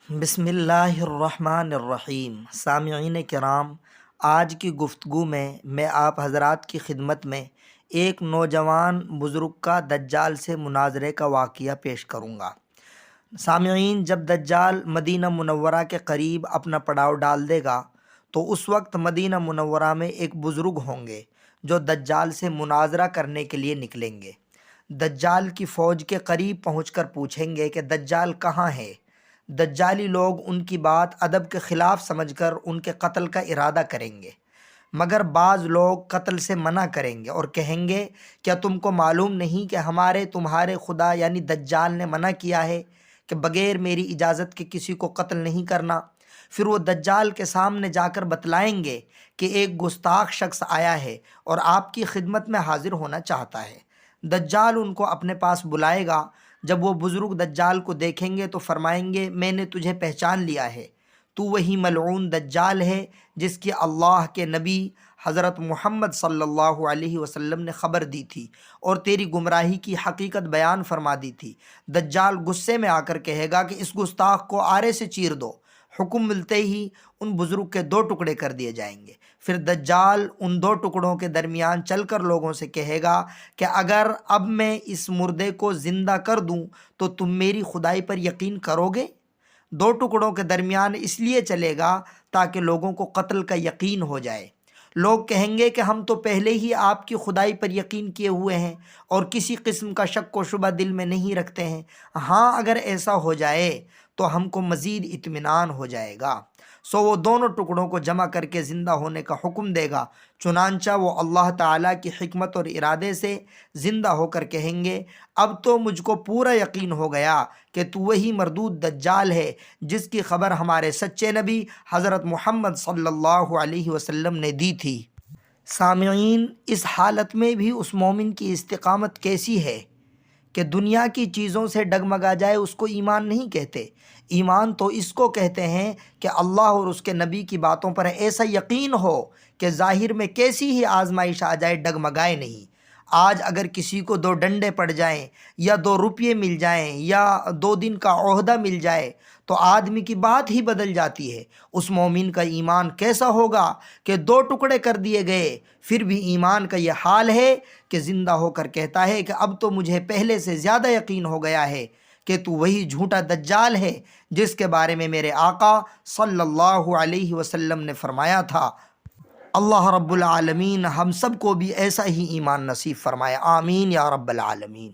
بسم اللہ الرحمن الرحیم۔ سامعین کرام، آج کی گفتگو میں آپ حضرات کی خدمت میں ایک نوجوان بزرگ کا دجال سے مناظرے کا واقعہ پیش کروں گا۔ سامعین، جب دجال مدینہ منورہ کے قریب اپنا پڑاؤ ڈال دے گا تو اس وقت مدینہ منورہ میں ایک بزرگ ہوں گے جو دجال سے مناظرہ کرنے کے لیے نکلیں گے۔ دجال کی فوج کے قریب پہنچ کر پوچھیں گے کہ دجال کہاں ہے۔ دجالی لوگ ان کی بات ادب کے خلاف سمجھ کر ان کے قتل کا ارادہ کریں گے، مگر بعض لوگ قتل سے منع کریں گے اور کہیں گے کیا تم کو معلوم نہیں کہ تمہارے خدا یعنی دجال نے منع کیا ہے کہ بغیر میری اجازت کے کسی کو قتل نہیں کرنا۔ پھر وہ دجال کے سامنے جا کر بتلائیں گے کہ ایک گستاخ شخص آیا ہے اور آپ کی خدمت میں حاضر ہونا چاہتا ہے۔ دجال ان کو اپنے پاس بلائے گا۔ جب وہ بزرگ دجال کو دیکھیں گے تو فرمائیں گے میں نے تجھے پہچان لیا ہے، تو وہی ملعون دجال ہے جس کی اللہ کے نبی حضرت محمد صلی اللہ علیہ وسلم نے خبر دی تھی اور تیری گمراہی کی حقیقت بیان فرما دی تھی۔ دجال غصے میں آ کر کہے گا کہ اس گستاخ کو آرے سے چیر دو۔ حکم ملتے ہی ان بزرگ کے 2 ٹکڑے کر دیے جائیں گے۔ پھر دجال ان 2 ٹکڑوں کے درمیان چل کر لوگوں سے کہے گا کہ اگر اب میں اس مردے کو زندہ کر دوں تو تم میری خدائی پر یقین کرو گے؟ 2 ٹکڑوں کے درمیان اس لیے چلے گا تاکہ لوگوں کو قتل کا یقین ہو جائے۔ لوگ کہیں گے کہ ہم تو پہلے ہی آپ کی خدائی پر یقین کیے ہوئے ہیں اور کسی قسم کا شک و شبہ دل میں نہیں رکھتے ہیں۔ ہاں، اگر ایسا ہو جائے تو ہم کو مزید اطمینان ہو جائے گا۔ سو وہ دونوں ٹکڑوں کو جمع کر کے زندہ ہونے کا حکم دے گا۔ چنانچہ وہ اللہ تعالیٰ کی حکمت اور ارادے سے زندہ ہو کر کہیں گے اب تو مجھ کو پورا یقین ہو گیا کہ تو وہی مردود دجال ہے جس کی خبر ہمارے سچے نبی حضرت محمد صلی اللہ علیہ وسلم نے دی تھی۔ سامعین، اس حالت میں بھی اس مومن کی استقامت کیسی ہے کہ دنیا کی چیزوں سے ڈگمگا جائے اس کو ایمان نہیں کہتے۔ ایمان تو اس کو کہتے ہیں کہ اللہ اور اس کے نبی کی باتوں پر ایسا یقین ہو کہ ظاہر میں کیسی ہی آزمائش آ جائے ڈگمگائے نہیں۔ آج اگر کسی کو 2 ڈنڈے پڑ جائیں یا 2 روپیے مل جائیں یا 2 دن کا عہدہ مل جائے تو آدمی کی بات ہی بدل جاتی ہے۔ اس مومن کا ایمان کیسا ہوگا کہ 2 ٹکڑے کر دیے گئے پھر بھی ایمان کا یہ حال ہے کہ زندہ ہو کر کہتا ہے کہ اب تو مجھے پہلے سے زیادہ یقین ہو گیا ہے کہ تو وہی جھوٹا دجال ہے جس کے بارے میں میرے آقا صلی اللہ علیہ وسلم نے فرمایا تھا۔ اللہ رب العالمین ہم سب کو بھی ایسا ہی ایمان نصیب فرمائے، آمین یا رب العالمین۔